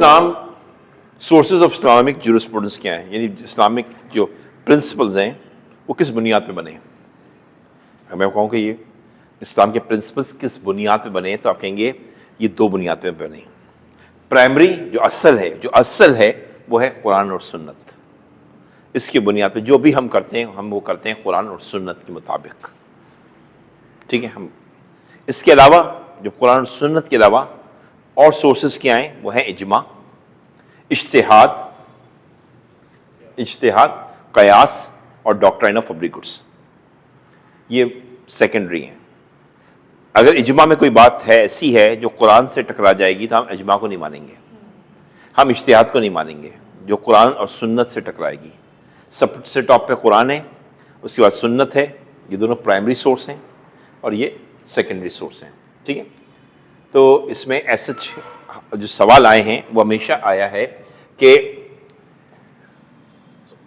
Islam sources of Islamic jurisprudence کیا ہیں، یعنی اسلامک جو پرنسپلز ہیں وہ کس بنیاد پہ بنے ہیں. اگر میں کہوں کہ یہ اسلام کے پرنسپلز کس بنیاد پہ بنے ہیں تو آپ کہیں گے یہ دو بنیاد پہ بنے ہیں. پرائمری جو اصل ہے وہ ہے قرآن اور سنت. اس کی بنیاد پہ جو بھی ہم کرتے ہیں ہم وہ کرتے ہیں قرآن اور سنت کے مطابق. ٹھیک ہے. ہم اس کے علاوہ جو قرآن اور سنت کے علاوہ اور سورسز کیا ہیں وہ ہیں اجماع، اجتہاد، قیاس اور ڈاکٹرائن آف پبلک گڈس. یہ سیکنڈری ہیں. اگر اجماع میں کوئی بات ہے ایسی ہے جو قرآن سے ٹکرا جائے گی تو ہم اجماع کو نہیں مانیں گے، ہم اجتہاد کو نہیں مانیں گے. جو قرآن اور سنت سے ٹکرائے گی، سب سے ٹاپ پہ قرآن ہے، اس کے بعد سنت ہے. یہ دونوں پرائمری سورس ہیں اور یہ سیکنڈری سورس ہیں. ٹھیک ہے. تو اس میں ایسے جو سوال آئے ہیں وہ ہمیشہ آیا ہے کہ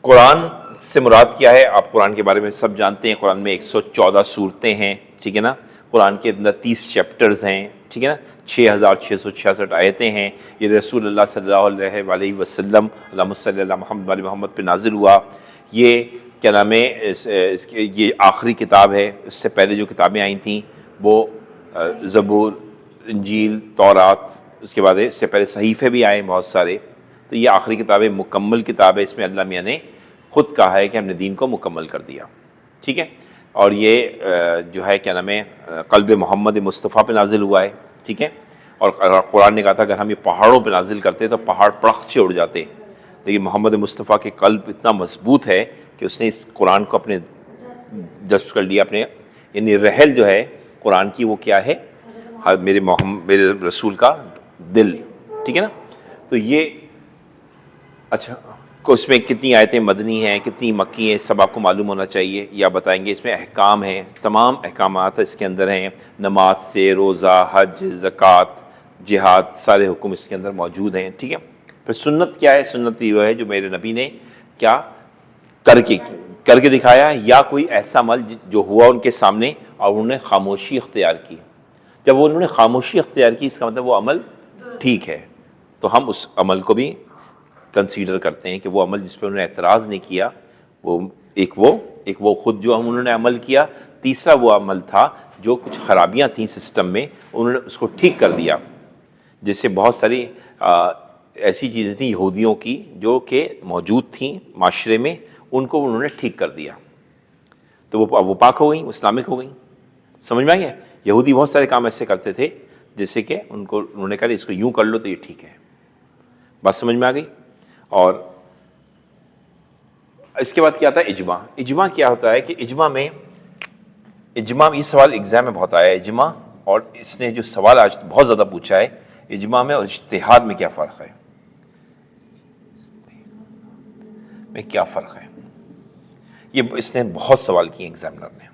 قرآن سے مراد کیا ہے. آپ قرآن کے بارے میں سب جانتے ہیں. قرآن میں 114 صورتیں ہیں. ٹھیک ہے نا. قرآن کے اندر 30 چیپٹرز ہیں. ٹھیک ہے نا. 6666 آیتیں ہیں. یہ رسول اللہ صلی اللہ علیہ وسلم اللہم صلی اللہ محمد علی محمد پہ نازل ہوا. یہ کیا نام ہے، یہ آخری کتاب ہے. اس سے پہلے جو کتابیں آئی تھیں وہ زبور، انجیل، تورات، اس کے بعد اس سے پہلے صحیفے بھی آئے بہت سارے. تو یہ آخری کتاب ہے، مکمل کتاب ہے. اس میں اللہ میاں نے خود کہا ہے کہ ہم نے دین کو مکمل کر دیا. ٹھیک ہے. اور یہ جو ہے کیا نام ہے قلب محمد مصطفیٰ پہ نازل ہوا ہے. ٹھیک ہے. اور قرآن نے کہا تھا اگر ہم یہ پہاڑوں پہ نازل کرتے تو پہاڑ پڑخ سے اڑ جاتے. لیکن محمد مصطفیٰ کے قلب اتنا مضبوط ہے کہ اس نے اس قرآن کو اپنے جذب کر لیا اپنے. یعنی رحل جو ہے قرآن کی وہ کیا ہے، میرے رسول کا دل. ٹھیک ہے نا. تو یہ اچھا اس میں کتنی آیتیں مدنی ہیں، کتنی مکی ہیں، سب آپ کو معلوم ہونا چاہیے. یا بتائیں گے. اس میں احکام ہیں، تمام احکامات اس کے اندر ہیں. نماز سے روزہ، حج، زکوٰۃ، جہاد، سارے حکم اس کے اندر موجود ہیں. ٹھیک ہے. پھر سنت کیا ہے؟ سنت یہ ہے جو میرے نبی نے کیا کر کے دکھایا، یا کوئی ایسا عمل جو ہوا ان کے سامنے اور انہوں نے خاموشی اختیار کی. جب انہوں نے خاموشی اختیار کی اس کا مطلب وہ عمل ٹھیک ہے. تو ہم اس عمل کو بھی کنسیڈر کرتے ہیں کہ وہ عمل جس پہ انہوں نے اعتراض نہیں کیا، وہ ایک وہ خود جو انہوں نے عمل کیا. تیسرا وہ عمل تھا جو کچھ خرابیاں تھیں سسٹم میں، انہوں نے اس کو ٹھیک کر دیا. جیسے بہت ساری ایسی چیزیں تھیں یہودیوں کی جو کہ موجود تھیں معاشرے میں، ان کو انہوں نے ٹھیک کر دیا. تو وہ پاک ہو گئیں، اسلامک ہو گئیں. سمجھ میں آ گیا؟ یہودی بہت سارے کام ایسے کرتے تھے جیسے کہ انہوں نے کہا اس کو یوں کر لو تو یہ ٹھیک ہے. بات سمجھ میں آ گئی؟ اور اس کے بعد کیا تھا اجماع. اجماع کیا ہوتا ہے کہ اجماع یہ سوال ایگزام میں بہت آیا ہے. اجماع، اور اس نے جو سوال آج بہت زیادہ پوچھا ہے، اجماع میں اور اجتہاد میں کیا فرق ہے؟ کیا فرق ہے؟ یہ اس نے بہت سوال کیے ایگزامنر نے.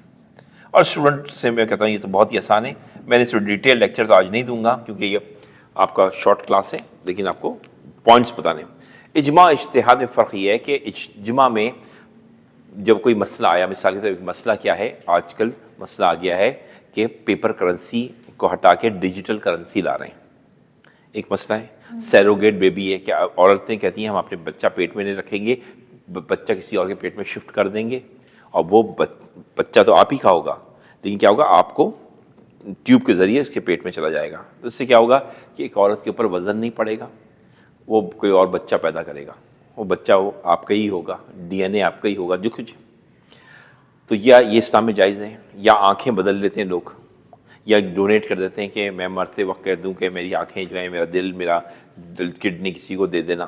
اور اسٹوڈنٹ سے میں کہتا ہوں یہ تو بہت ہی آسان ہے. میں نے اس میں ڈیٹیل لیکچر تو آج نہیں دوں گا کیونکہ یہ آپ کا شارٹ کلاس ہے، لیکن آپ کو پوائنٹس بتانے. اجماع اجتہاد میں فرق یہ ہے کہ اجماع میں جب کوئی مسئلہ آیا، مثال کے طور پر مسئلہ کیا ہے، آج کل مسئلہ آ گیا ہے کہ پیپر کرنسی کو ہٹا کے ڈیجیٹل کرنسی لا رہے ہیں. ایک مسئلہ ہے. سیروگیٹ بیبی ہے کہ عورتیں کہتی ہیں ہم اپنے بچہ پیٹ میں نہیں رکھیں گے، بچہ کسی اور کے پیٹ میں شفٹ کر دیں گے، اور وہ بچہ تو آپ ہی کا ہوگا، لیکن کیا ہوگا آپ کو ٹیوب کے ذریعے اس کے پیٹ میں چلا جائے گا. تو اس سے کیا ہوگا کہ ایک عورت کے اوپر وزن نہیں پڑے گا، وہ کوئی اور بچہ پیدا کرے گا، وہ بچہ وہ آپ کا ہی ہوگا، ڈی این اے آپ کا ہی ہوگا جو کچھ. تو یہ اسلام میں جائز ہے. یا آنکھیں بدل لیتے ہیں لوگ، یا ڈونیٹ کر دیتے ہیں کہ میں مرتے وقت کہہ دوں کہ میری آنکھیں جو ہیں، میرا میرا دل کڈنی کسی کو دے دینا.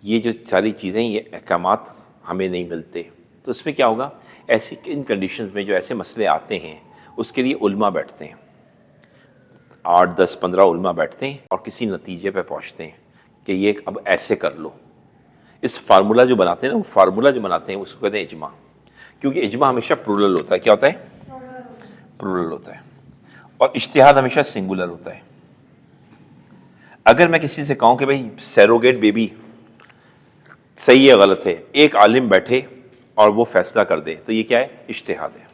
یہ جو ساری چیزیں، یہ احکامات ہمیں نہیں ملتے. تو اس میں کیا ہوگا، ایسی ان کنڈیشنز میں جو ایسے مسئلے آتے ہیں اس کے لیے علماء بیٹھتے ہیں، 8 10 15 علماء بیٹھتے ہیں اور کسی نتیجے پہ پہنچتے ہیں کہ یہ اب ایسے کر لو. اس فارمولہ جو بناتے ہیں نا، وہ فارمولہ جو بناتے ہیں اس کو کہتے ہیں اجماع. کیونکہ اجماع ہمیشہ پلورل ہوتا ہے. کیا ہوتا ہے؟ پلورل ہوتا ہے. اور اجتہاد ہمیشہ سنگولر ہوتا ہے. اگر میں کسی سے کہوں کہ بھئی سیروگیٹ بیبی صحیح ہے غلط ہے، ایک عالم بیٹھے اور وہ فیصلہ کر دے تو یہ کیا ہے؟ اجتہاد ہے.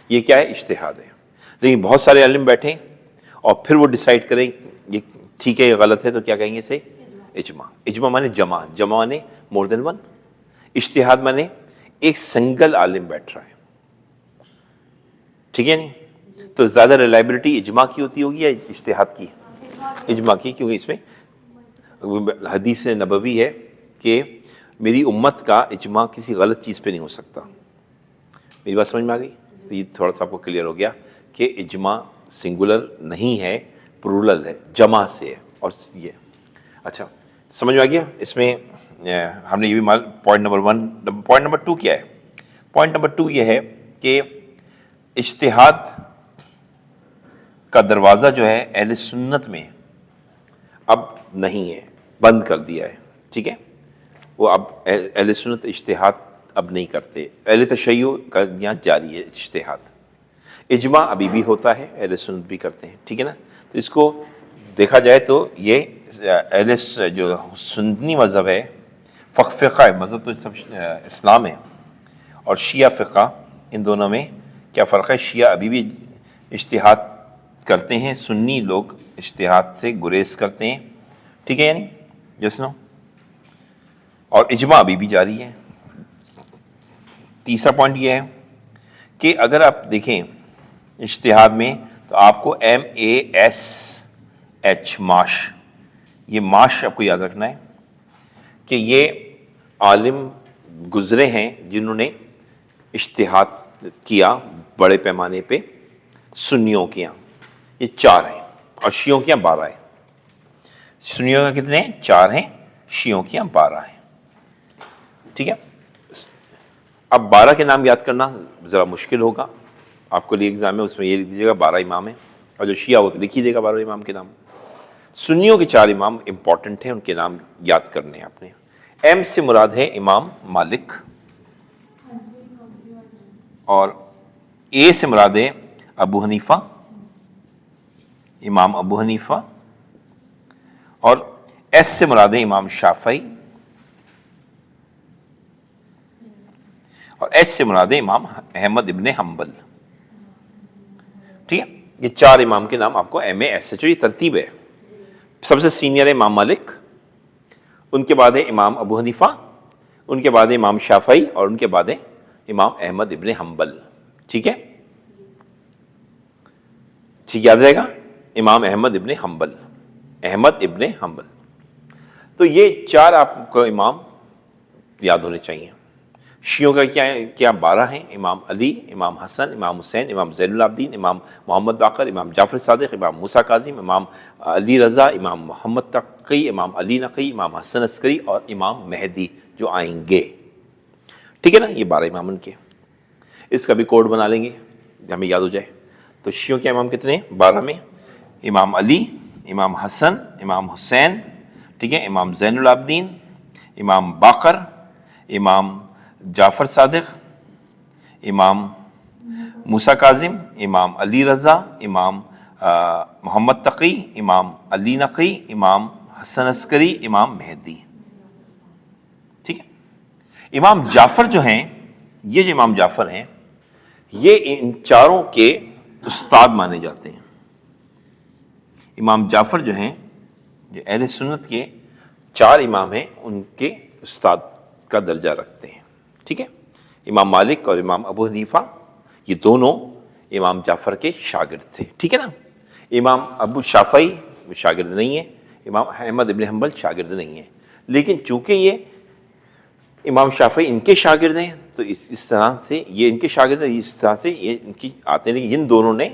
یہ کیا ہے؟ اجتہاد ہے. لیکن بہت سارے عالم بیٹھیں اور پھر وہ ڈیسائیڈ کریں یہ ٹھیک ہے، یہ غلط ہے تو کیا کہیں گے اسے؟ اجماع. اجماع مانے جمع، جمع مانے مور دین ون. اجتہاد مانے ایک سنگل عالم بیٹھ رہا ہے. ٹھیک ہے نہیں؟ تو زیادہ ریلائبلٹی اجماع کی ہوتی ہوگی یا اجتہاد کی؟ اجماع کی، کیونکہ اس میں حدیث نبوی ہے کہ میری امت کا اجماع کسی غلط چیز پہ نہیں ہو سکتا. میری بات سمجھ میں آ گئی؟ یہ تھوڑا سا آپ کو کلیئر ہو گیا کہ اجماع سنگولر نہیں ہے، پلورل ہے، جمع سے ہے. اور یہ اچھا سمجھ میں آ گیا. اس میں ہم نے یہ بھی پوائنٹ نمبر 1. پوائنٹ نمبر 2 کیا ہے؟ پوائنٹ نمبر 2 یہ ہے کہ اجتہاد کا دروازہ جو ہے اہل سنت میں اب نہیں ہے، بند کر دیا ہے. ٹھیک ہے، وہ اب اہل سنت اجتہاد اب نہیں کرتے. اہل تشیع کا یہاں جاری ہے اجتہاد. اجماع ابھی بھی ہوتا ہے، اہل سنت بھی کرتے ہیں. ٹھیک ہے نا؟ تو اس کو دیکھا جائے تو یہ اہل جو سنی مذہب ہے، فقہ ہے، مذہب تو سب اسلام ہے، اور شیعہ فقہ، ان دونوں میں کیا فرق ہے؟ شیعہ ابھی بھی اجتہاد کرتے ہیں، سنی لوگ اجتہاد سے گریز کرتے ہیں. ٹھیک ہے یعنی یس نو؟ اور اجماع ابھی بھی جاری ہے. تیسرا پوائنٹ یہ ہے کہ اگر آپ دیکھیں اجتہاد میں تو آپ کو MASH معاش، یہ معاش آپ کو یاد رکھنا ہے کہ یہ عالم گزرے ہیں جنہوں نے اجتہاد کیا بڑے پیمانے پہ سنیوں کے یہاں. یہ 4 ہیں اور شیعوں کے یہاں 12 ہیں. سنیوں کا کتنے ہیں؟ 4 ہیں، شیعوں کے یہاں 12 ہیں. ٹھیک ہے، اب 12 کے نام یاد کرنا ذرا مشکل ہوگا آپ کو لیے ایگزام میں. اس میں یہ لکھ دیجیے گا 12 امام ہیں، اور جو شیعہ وہ تو لکھ ہی دے گا 12 امام کے نام. سنیوں کے 4 امام امپورٹنٹ ہیں، ان کے نام یاد کرنے ہیں آپ نے. ایم سے مراد ہے امام مالک، اور اے سے مراد ہے ابو حنیفہ، امام ابو حنیفہ، اور ایس سے مراد ہے امام شافعی، اور ایچ سے مراد ہے امام احمد ابن حنبل. ٹھیک ہے، یہ 4 امام کے نام آپ کو MASH، یہ ترتیب ہے. سب سے سینئر ہے امام مالک، ان کے بعد ہے امام ابو حنیفہ، ان کے بعد ہے امام شافعی، اور ان کے بعد ہے امام احمد ابن حنبل. ٹھیک ہے، ٹھیک یاد رہے گا، امام احمد ابن حنبل، احمد ابن حنبل. تو یہ 4 آپ کو امام یاد ہونے چاہیے. شیعوں کا کیا 12 ہیں: امام علی، امام حسن، امام حسین، امام زین العابدین، امام محمد باقر، امام جعفر صادق، امام موسیٰ کاظم، امام علی رضا، امام محمد تقی، امام علی نقی، امام حسن عسکری، اور امام مہدی جو آئیں گے. ٹھیک ہے نا؟ یہ 12 امام ان کے. اس کا بھی کوڈ بنا لیں گے ہمیں یاد ہو جائے. تو شیعوں کے امام کتنے ہیں 12 میں؟ امام علی، امام حسن، امام حسین، ٹھیک ہے، امام زین العابدین، امام باقر، امام جعفر صادق، امام موسیٰ کاظم، امام علی رضا، امام محمد تقی، امام علی نقی، امام حسن عسکری، امام مہدی. ٹھیک ہے، امام جعفر جو ہیں، یہ جو امام جعفر ہیں یہ ان 4 کے استاد مانے جاتے ہیں. امام جعفر جو ہیں، جو اہل سنت کے 4 امام ہیں، ان کے استاد کا درجہ رکھتے ہیں. ٹھیک ہے، امام مالک اور امام ابو حنیفہ یہ دونوں امام جعفر کے شاگرد تھے. ٹھیک ہے نا؟ امام ابو شافعی شاگرد نہیں ہے، امام احمد ابن حنبل شاگرد نہیں ہے. لیکن چونکہ یہ امام شافعی ان کے شاگرد ہیں تو اس طرح سے یہ ان کے شاگرد ہیں، اس طرح سے یہ ان کی آتے ہیں. لیکن ان دونوں نے،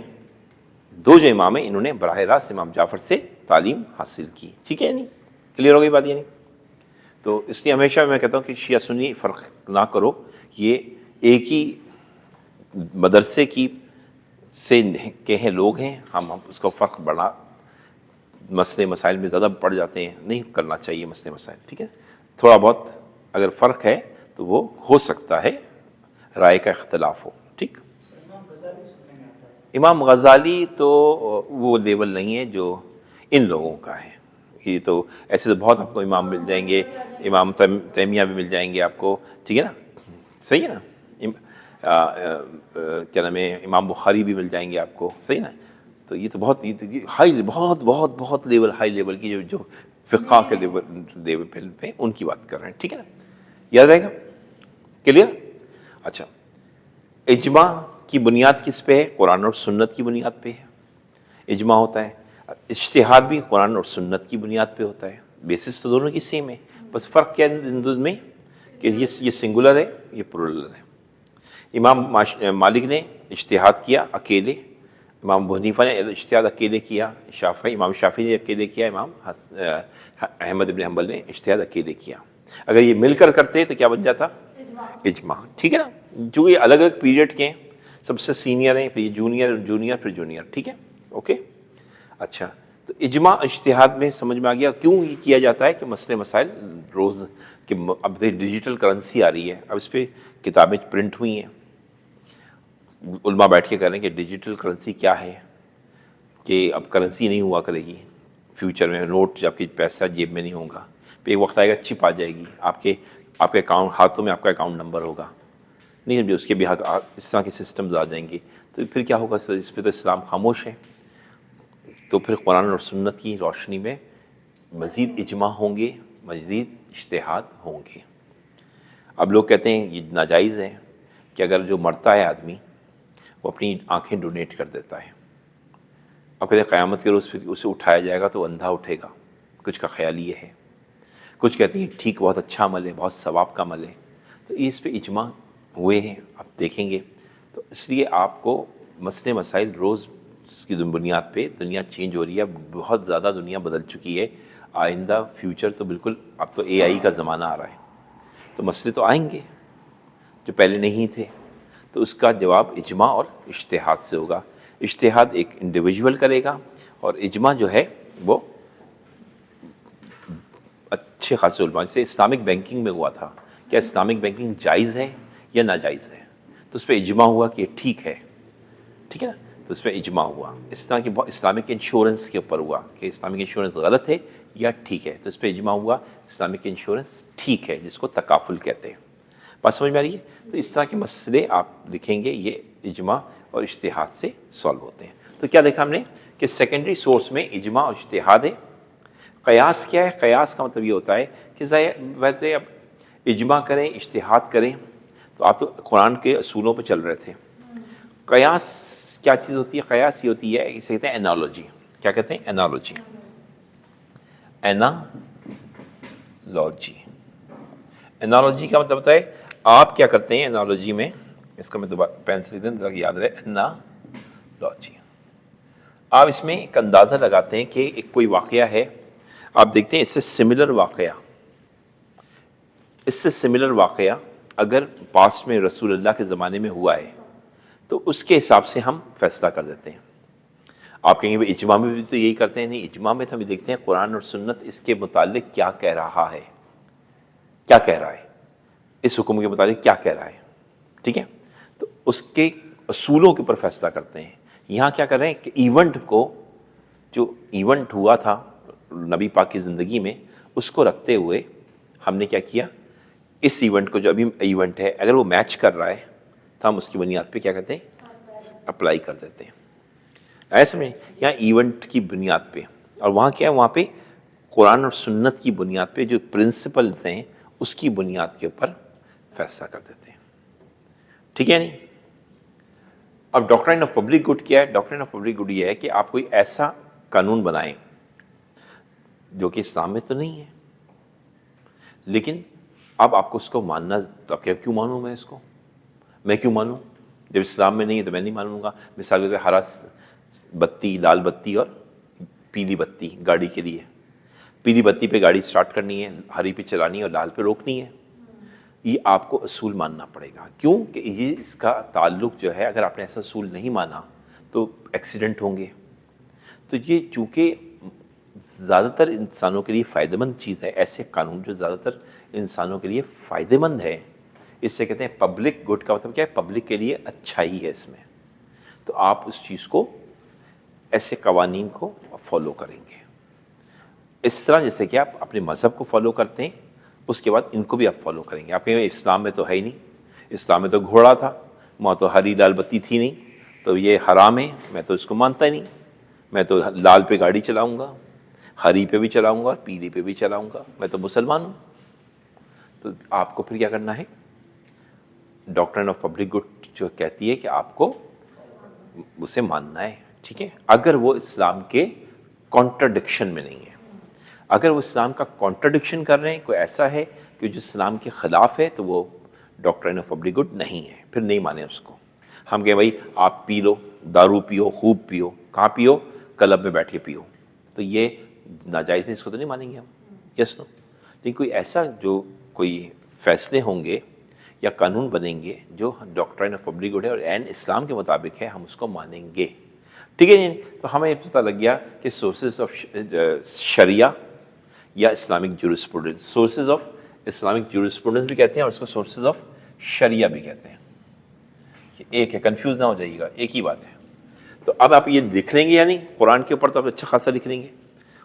2 جو امام ہیں، انہوں نے براہ راست امام جعفر سے تعلیم حاصل کی. ٹھیک ہے، نہیں کلیئر ہو گئی بات؟ یہ نہیں تو اس لیے ہمیشہ میں کہتا ہوں کہ شیعہ سنی فرق نہ کرو. یہ ایک ہی مدرسے کی سے کے ہیں لوگ ہیں. ہم اس کو فرق بڑا مسئلے مسائل میں زیادہ پڑ جاتے ہیں، نہیں کرنا چاہیے مسئلے مسائل. ٹھیک ہے، تھوڑا بہت اگر فرق ہے تو وہ ہو سکتا ہے رائے کا اختلاف ہو. ٹھیک، امام غزالی تو وہ لیول نہیں ہے جو ان لوگوں کا ہے. یہ تو ایسے تو بہت آپ کو امام مل جائیں گے، امام تیمیہ بھی مل جائیں گے آپ کو. ٹھیک ہے نا؟ صحیح ہے نا؟ کیا نام ہے، امام بخاری بھی مل جائیں گے آپ کو. صحیح نا؟ تو یہ تو بہت ہائی بہت بہت بہت لیول ہائی لیول کی جو فقہ کے لیول پہ ان کی بات کر رہے ہیں. ٹھیک ہے نا, یاد رہے گا, کلیئر. اچھا, اجماع کی بنیاد کس پہ ہے؟ قرآن اور سنت کی بنیاد پہ ہے اجماع ہوتا ہے. اجتہاد بھی قرآن اور سنت کی بنیاد پہ ہوتا ہے. بیسس تو دونوں کی سیم ہے, بس فرق کیا ہے ان دونوں میں کہ یہ سنگولر ہے, یہ پلورل ہے. امام مالک نے اجتہاد کیا اکیلے, امام ابو حنیفہ نے اجتہاد اکیلے کیا, امام شافعی نے اکیلے کیا, امام احمد بن حنبل نے اجتہاد اکیلے کیا. اگر یہ مل کر کرتے تو کیا بن جاتا؟ اجماع. ٹھیک ہے نا, جو یہ الگ الگ پیریڈ کے ہیں, سب سے سینئر ہیں, پھر یہ جونیئر پھر جونیئر. ٹھیک ہے, اوکے. اچھا, تو اجماع اجتہاد میں سمجھ میں آ گیا کیوں یہ کیا جاتا ہے کہ مسئلے مسائل روز کہ اب ڈیجیٹل کرنسی آ رہی ہے, اب اس پہ کتابیں پرنٹ ہوئی ہیں, علماء بیٹھ کے کہہ رہے ہیں کہ ڈیجیٹل کرنسی کیا ہے, کہ اب کرنسی نہیں ہوا کرے گی فیوچر میں, نوٹ جب کہ پیسہ جیب میں نہیں ہوگا, پھر ایک وقت آئے گا چپ آ جائے گی آپ کے اکاؤنٹ, ہاتھوں میں آپ کا اکاؤنٹ نمبر ہوگا, نہیں سمجھے, اس کے بھی اس طرح کے سسٹمز آ جائیں گے, تو پھر کیا ہوگا؟ اس پہ تو اسلام خاموش ہے. تو پھر قرآن اور سنت کی روشنی میں مزید اجماع ہوں گے, مزید اجتہاد ہوں گے. اب لوگ کہتے ہیں یہ ناجائز ہے کہ اگر جو مرتا ہے آدمی وہ اپنی آنکھیں ڈونیٹ کر دیتا ہے, اب کہتے ہیں قیامت کے روز پھر اسے اٹھایا جائے گا تو اندھا اٹھے گا. کچھ کا خیال یہ ہے, کچھ کہتے ہیں ٹھیک, بہت اچھا عمل ہے, بہت ثواب کا عمل ہے. تو اس پہ اجماع ہوئے ہیں, آپ دیکھیں گے. تو اس لیے آپ کو مسئلے مسائل روز کی بنیاد پہ دنیا چینج ہو رہی ہے, بہت زیادہ دنیا بدل چکی ہے. آئندہ فیوچر تو بالکل, اب تو اے آئی کا زمانہ آ رہا ہے, تو مسئلے تو آئیں گے جو پہلے نہیں تھے. تو اس کا جواب اجماع اور اجتہاد سے ہوگا. اجتہاد ایک انڈیویجول کرے گا, اور اجماع جو ہے وہ اچھے خاصے علماء, جیسے اسلامک بینکنگ میں ہوا تھا, کیا اسلامک بینکنگ جائز ہے یا ناجائز ہے, تو اس پہ اجماع ہوا کہ یہ ٹھیک ہے. ٹھیک ہے نا, تو اس پہ اجماع ہوا. اس طرح کی اسلامک انشورنس کے اوپر ہوا کہ اسلامک انشورنس غلط ہے یا ٹھیک ہے, تو اس پہ اجماع ہوا اسلامک انشورنس ٹھیک ہے, جس کو تکافل کہتے ہیں. بات سمجھ میں آ رہی ہے؟ تو اس طرح کے مسئلے آپ لکھیں گے, یہ اجماع اور اجتہاد سے سالو ہوتے ہیں. تو کیا دیکھا ہم نے کہ سیکنڈری سورس میں اجماع اور اجتہاد ہے. قیاس کیا ہے؟ قیاس کا مطلب یہ ہوتا ہے کہ ویسے اب اجماع کریں, اجتہاد کریں, تو آپ تو قرآن کے اصولوں پہ چل رہے تھے. قیاس کیا چیز ہوتی ہے؟ قیاس یہ ہوتی ہے, اسے کہتے ہیں انالوجی. کیا کہتے ہیں؟ انالوجی. انالوجی کا مطلب ہوتا ہے آپ کیا کرتے ہیں انالوجی میں, اس کو میں دوبارہ پینسل دیں تاکہ یاد رہے. انالوجی, آپ اس میں ایک اندازہ لگاتے ہیں کہ ایک کوئی واقعہ ہے, آپ دیکھتے ہیں اس سے سملر واقعہ اگر پاسٹ میں رسول اللہ کے زمانے میں ہوا ہے تو اس کے حساب سے ہم فیصلہ کر دیتے ہیں. آپ کہیں گے اجماع میں بھی تو یہی کرتے ہیں. نہیں, اجماع میں تو ہم دیکھتے ہیں قرآن اور سنت اس کے متعلق کیا کہہ رہا ہے, کیا کہہ رہا ہے, اس حکم کے متعلق کیا کہہ رہا ہے. ٹھیک ہے, تو اس کے اصولوں کے اوپر فیصلہ کرتے ہیں. یہاں کیا کر رہے ہیں کہ ایونٹ کو, جو ایونٹ ہوا تھا نبی پاک کی زندگی میں, اس کو رکھتے ہوئے ہم نے کیا کیا, اس ایونٹ کو جو ابھی ایونٹ ہے اگر وہ میچ کر رہا ہے تو ہم اس کی بنیاد پہ کیا کرتے ہیں, اپلائی کر دیتے ہیں. ایسے میں یہاں ایونٹ کی بنیاد پہ, اور وہاں کیا ہے, وہاں پہ قرآن اور سنت کی بنیاد پہ جو پرنسپلز ہیں اس کی بنیاد کے اوپر فیصلہ کر دیتے ہیں. ٹھیک ہے نہیں. اب ڈاکٹرائن آف پبلک گڈ کیا ہے؟ ڈاکٹرائن آف پبلک گڈ یہ ہے کہ آپ کوئی ایسا قانون بنائیں جو کہ اسلام میں تو نہیں ہے, لیکن اب آپ کو اس کو ماننا, تو اب کیوں مانوں میں اس کو, میں کیوں مانوں جب اسلام میں نہیں ہے؟ تو میں نہیں مانوں گا. مثال کے طور پہ ہرا بتی, لال بتی اور پیلی بتی گاڑی کے لیے. پیلی بتی پہ گاڑی سٹارٹ کرنی ہے, ہری پہ چلانی ہے اور لال پہ روکنی ہے. یہ آپ کو اصول ماننا پڑے گا. کیوں کہ یہ اس کا تعلق جو ہے, اگر آپ نے ایسا اصول نہیں مانا تو ایکسیڈنٹ ہوں گے. تو یہ چونکہ زیادہ تر انسانوں کے لیے فائدہ مند چیز ہے, ایسے قانون جو زیادہ تر انسانوں کے لیے فائدہ مند ہے, اس سے کہتے ہیں پبلک گڈ. کا مطلب کیا ہے؟ پبلک کے لیے اچھائی ہے اس میں. تو آپ اس چیز کو, ایسے قوانین کو فالو کریں گے. اس طرح جیسے کہ آپ اپنے مذہب کو فالو کرتے ہیں, اس کے بعد ان کو بھی آپ فالو کریں گے. آپ کہیں گے اسلام میں تو ہے ہی نہیں, اسلام میں تو گھوڑا تھا, وہاں تو ہری لال بتی تھی نہیں, تو یہ حرام ہے, میں تو اس کو مانتا ہی نہیں. میں تو لال پہ گاڑی چلاؤں گا، ہری پہ بھی چلاؤں گا اور پیلی پہ بھی چلاؤں گا، میں تو مسلمان ہوں. تو آپ کو پھر کیا کرنا ہے؟ ڈاکٹرن آف پبلک گڈ جو کہتی ہے کہ آپ کو اسے ماننا ہے، ٹھیک ہے، اگر وہ اسلام کے کانٹرڈکشن میں نہیں ہے. اگر وہ اسلام کا کانٹرڈکشن کر رہے ہیں، کوئی ایسا ہے کہ جو اسلام کے خلاف ہے، تو وہ ڈاکٹرن آف پبلک گڈ نہیں ہے، پھر نہیں مانیں اس کو. ہم کہیں بھائی آپ پی لو، دارو پیو، خوب پیو. کہاں پیو؟ کلب میں بیٹھ کے پیو. تو یہ ناجائز ہے، اس کو تو نہیں مانیں گے ہم. یس نو. لیکن کوئی ایسا جو کوئی فیصلے ہوں گے یا قانون بنیں گے جو ڈاکٹرن آف پبلک گڈ ہے اور عین اسلام کے مطابق ہے، ہم اس کو مانیں گے. ٹھیک ہے جی. تو ہمیں یہ پتہ لگ گیا کہ سورسز آف شریعہ یا Islamic jurisprudence, sources of Islamic jurisprudence بھی کہتے ہیں اور اس کو سورسز آف شریعہ بھی کہتے ہیں. ایک ہے، کنفیوز نہ ہو جائیے گا، ایک ہی بات ہے. تو اب آپ یہ لکھ لیں گے یا نہیں؟ قرآن کے اوپر تو آپ اچھا خاصا لکھ لیں گے،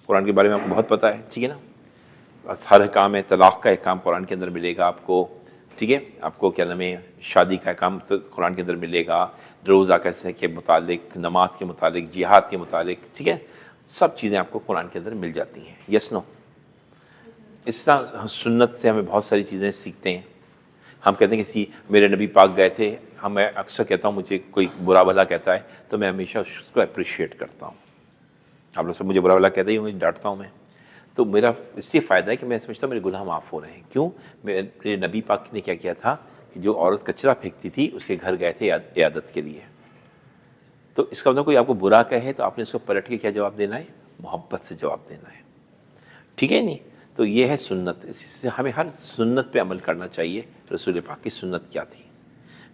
قرآن کے بارے میں آپ کو بہت پتہ ہے، ٹھیک ہے نا. ہر احکام ہے، طلاق کا احکام قرآن کے اندر ملے گا آپ کو، ٹھیک ہے. آپ کو کیا نام ہے، شادی کا احکام تو قرآن کے اندر ملے گا، روزہ کیسے کے متعلق، نماز کے متعلق، جہاد کے متعلق، ٹھیک ہے. سب چیزیں آپ کو قرآن کے اندر مل جاتی ہیں. یس نو. اس طرح سنت سے ہمیں بہت ساری چیزیں سیکھتے ہیں. ہم کہتے ہیں کہ میرے نبی پاک گئے تھے، میں اکثر کہتا ہوں مجھے کوئی برا بھلا کہتا ہے تو میں ہمیشہ اس کو اپریشیٹ کرتا ہوں. آپ لوگ سب مجھے برا بھلا کہتے ہی مجھے ڈانٹتا ہوں میں، تو میرا اس سے فائدہ ہے کہ میں سمجھتا ہوں میرے گناہ معاف ہو رہے ہیں. کیوں؟ میرے نبی پاک نے کیا کیا تھا کہ جو عورت کچرا پھینکتی تھی اس کے گھر گئے تھے عیادت کے لیے. تو اس کا مطلب کوئی آپ کو برا کہے تو آپ نے اس کو پلٹ کے کیا جواب دینا ہے؟ محبت سے جواب دینا ہے. ٹھیک ہے نہیں؟ تو یہ ہے سنت. اس سے ہمیں ہر سنت پہ عمل کرنا چاہیے. رسول پاک کی سنت کیا تھی؟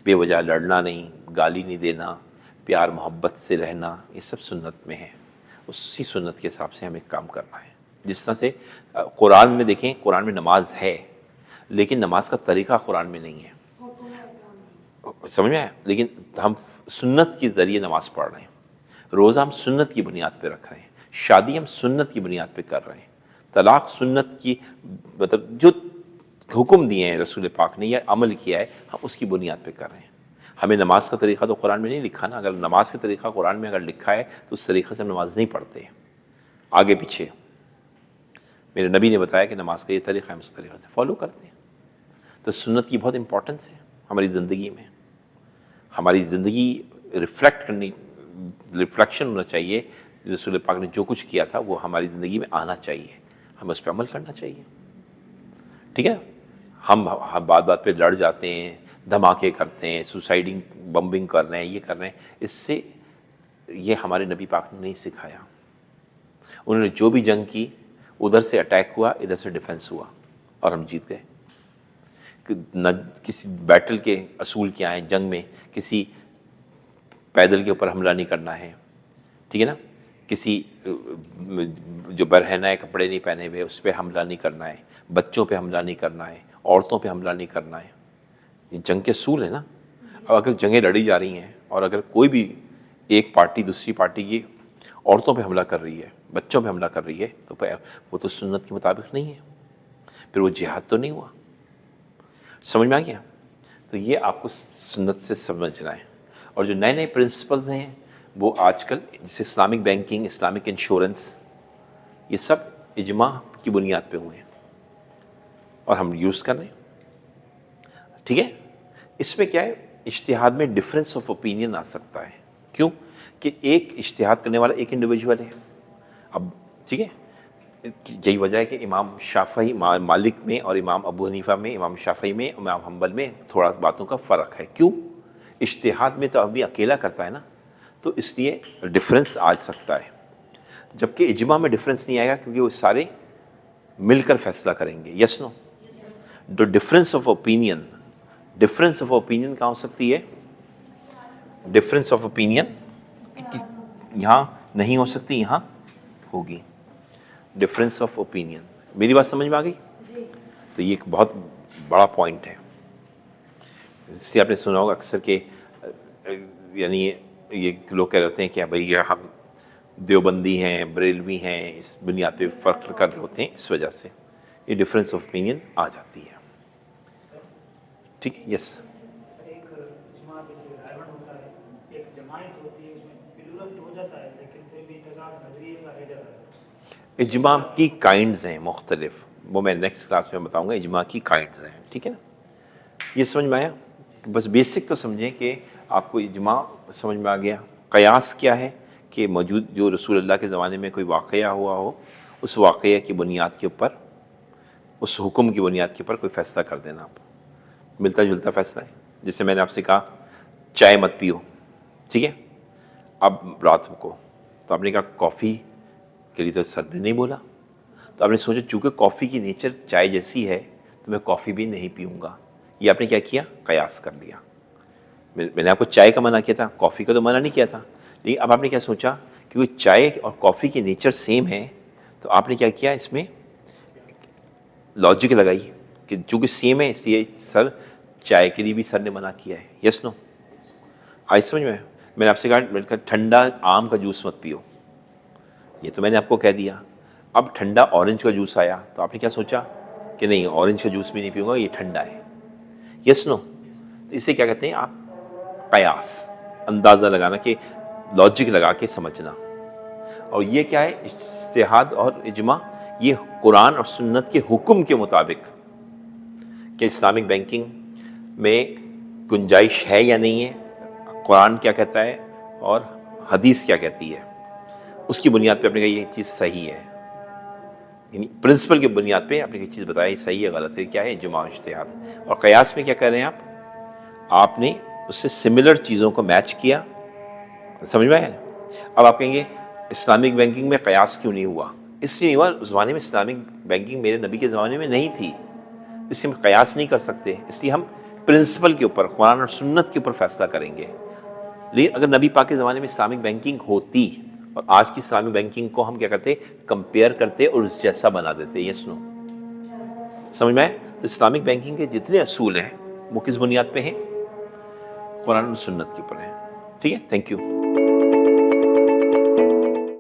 بے وجہ لڑنا نہیں، گالی نہیں دینا، پیار محبت سے رہنا، یہ سب سنت میں ہے. اسی سنت کے حساب سے ہمیں کام کرنا ہے. جس طرح سے قرآن میں دیکھیں، قرآن میں نماز ہے لیکن نماز کا طریقہ قرآن میں نہیں ہے، سمجھ میں آیا؟ لیکن ہم سنت کے ذریعے نماز پڑھ رہے ہیں، روزہ ہم سنت کی بنیاد پہ رکھ رہے ہیں، شادی ہم سنت کی بنیاد پہ کر رہے ہیں، طلاق سنت کی، مطلب جو حکم دیے ہیں رسول پاک نے یا عمل کیا ہے ہم اس کی بنیاد پہ کر رہے ہیں. ہمیں نماز کا طریقہ تو قرآن میں نہیں لکھا نا. اگر نماز کا طریقہ قرآن میں اگر لکھا ہے تو اس طریقے سے ہم نماز نہیں پڑھتے ہیں آگے پیچھے. میرے نبی نے بتایا کہ نماز کا یہ طریقہ ہے، ہم اس طریقے سے فالو کرتے ہیں. تو سنت کی بہت امپورٹنس ہے ہماری زندگی میں. ہماری زندگی ریفلیکشن ہونا چاہیے. رسول پاک نے جو کچھ کیا تھا وہ ہماری زندگی میں آنا چاہیے، ہمیں اس پہ عمل کرنا چاہیے. ٹھیک ہے. ہم بات بات پہ لڑ جاتے ہیں، دھماکے کرتے ہیں، سوسائڈنگ بمبنگ کر رہے ہیں، یہ کر رہے ہیں. اس سے یہ ہمارے نبی پاک نے نہیں سکھایا. انہوں نے جو بھی جنگ کی ادھر سے اٹیک ہوا، ادھر سے ڈیفنس ہوا اور ہم جیت گئے. نہ کسی بیٹل کے اصول کیا ہیں جنگ میں؟ کسی پیدل کے اوپر حملہ نہیں کرنا ہے، ٹھیک ہے نا. کسی جو برہنہ کپڑے نہیں پہنے ہوئے اس پہ حملہ نہیں کرنا ہے، بچوں پہ حملہ نہیں کرنا ہے، عورتوں پہ حملہ نہیں کرنا ہے. یہ جنگ کے اصول ہیں نا. اب اگر جنگیں لڑی جا رہی ہیں اور اگر کوئی بھی ایک پارٹی دوسری پارٹی کی عورتوں پہ حملہ کر رہی ہے، بچوں پہ حملہ کر رہی ہے، تو وہ تو سنت کے مطابق نہیں ہے، پھر وہ جہاد تو نہیں ہوا. سمجھ میں آ گیا؟ تو یہ آپ کو سنت سے سمجھنا ہے. اور جو نئے نئے پرنسپلز ہیں وہ آج کل جیسے اسلامک بینکنگ، اسلامک انشورنس، یہ سب اجماع کی بنیاد پہ ہوئے ہیں اور ہم یوز کر رہے ہیں. ٹھیک ہے. اس میں کیا ہے، اجتہاد میں ڈفرینس آف اوپینین آ سکتا ہے. کیوں؟ کہ ایک اجتہاد کرنے والا ایک انڈیویجول ہے. اب ٹھیک ہے، یہی وجہ ہے کہ امام شافعی مالک میں اور امام ابو حنیفہ میں، امام شافعی میں، امام حنبل میں تھوڑا باتوں کا فرق ہے. کیوں؟ اجتہاد میں تو ابھی اکیلا کرتا ہے نا، تو اس لیے ڈفرینس آ سکتا ہے. جبکہ اجماع میں ڈفرینس نہیں آئے گا کیونکہ وہ سارے مل کر فیصلہ کریں گے. یس نو. جو ڈفرینس آف اوپینین کہاں ہو سکتی ہے؟ ڈفرینس آف اوپینین یہاں نہیں ہو سکتی، یہاں ہوگی. Difference of opinion. میری بات سمجھ میں آ گئی؟ تو یہ ایک بہت بڑا پوائنٹ ہے. اس لیے آپ نے سنا ہوگا اکثر کہ یعنی یہ لوگ کہہ رہے ہوتے ہیں کہ بھائی ہم دیوبندی ہیں، بریلوی ہیں، اس بنیاد پہ فرق کر رہے ہوتے ہیں. اس وجہ سے یہ ڈفرینس آف اوپینین آ جاتی ہے. ٹھیک ہے. یس. ایک جماعت جیسے رائبن ہوتا ہے، ایک جماعت ہوتی ہے، اس میں پلورل ہو جاتا ہے لیکن پھر بھی تضاد اجماع کی کائنڈز ہیں مختلف، وہ میں نیکسٹ کلاس میں بتاؤں گا اجماع کی کائنڈز ہیں، ٹھیک ہے نا. یہ سمجھ میں آیا؟ بس بیسک تو سمجھیں کہ آپ کو اجماع سمجھ میں آ گیا. قیاس کیا ہے؟ کہ موجود جو رسول اللہ کے زمانے میں کوئی واقعہ ہوا ہو، اس واقعے کی بنیاد کے اوپر، اس حکم کی بنیاد کے اوپر کوئی فیصلہ کر دینا. آپ ملتا جلتا فیصلہ ہے. جیسے میں نے آپ سے کہا چائے مت پیو، ٹھیک ہے، اب رات کو تو آپ نے کہا کافی کے لیے تو سر نے نہیں بولا، تو آپ نے سوچا چونکہ کافی کی نیچر چائے جیسی ہے تو میں کافی بھی نہیں پیوں گا. یہ آپ نے کیا کیا؟ قیاس کر لیا. میں نے آپ کو چائے کا منع کیا تھا، کافی کا تو منع نہیں کیا تھا. لیکن اب آپ نے کیا سوچا کیونکہ چائے اور کافی کی نیچر سیم ہے، تو آپ نے کیا کیا؟ اس میں لاجک لگائی کہ چونکہ سیم ہے اس لیے سر چائے کے لیے بھی سر نے منع کیا ہے. یس نو؟ آج سمجھ میں نے آپ سے کہا ٹھنڈا آم کا جوس مت پیو، یہ تو میں نے آپ کو کہہ دیا. اب ٹھنڈا اورنج کا جوس آیا تو آپ نے کیا سوچا کہ نہیں اورنج کا جوس بھی نہیں پیوں گا، یہ ٹھنڈا ہے. یس نو؟ تو اسے کیا کہتے ہیں آپ؟ قیاس، اندازہ لگانا، کہ لاجک لگا کے سمجھنا. اور یہ کیا ہے؟ اجتہاد اور اجماع. یہ قرآن اور سنت کے حکم کے مطابق کہ اسلامک بینکنگ میں گنجائش ہے یا نہیں ہے، قرآن کیا کہتا ہے اور حدیث کیا کہتی ہے، اس کی بنیاد پہ آپ نے کہا یہ چیز صحیح ہے. یعنی پرنسپل کی بنیاد پہ آپ نے یہ چیز بتائی صحیح ہے غلط ہے، کیا ہے؟ اجماع اجتہاد. اور قیاس میں کیا کر رہے ہیں آپ نے اس سے سملر چیزوں کو میچ کیا. سمجھ میں آیا؟ اب آپ کہیں گے اسلامک بینکنگ میں قیاس کیوں نہیں ہوا؟ اس لیے نہیں ہوا، اس زمانے میں اسلامک بینکنگ میرے نبی کے زمانے میں نہیں تھی، اس لیے ہم قیاس نہیں کر سکتے. اس لیے ہم پرنسپل کے اوپر، قرآن اور سنت کے اوپر فیصلہ کریں گے. لیکن اگر نبی پاک کے زمانے میں اسلامک بینکنگ ہوتی اور آج کی اسلامک بینکنگ کو ہم کیا کرتے؟ کمپیئر کرتے اور اس جیسا بنا دیتے. یس نو؟ سمجھ میں آئے؟ تو اسلامک بینکنگ کے جتنے اصول ہیں وہ کس بنیاد پہ ہیں؟ قرآن اور سنت کے اوپر ہیں. ٹھیک ہے، تھینک یو.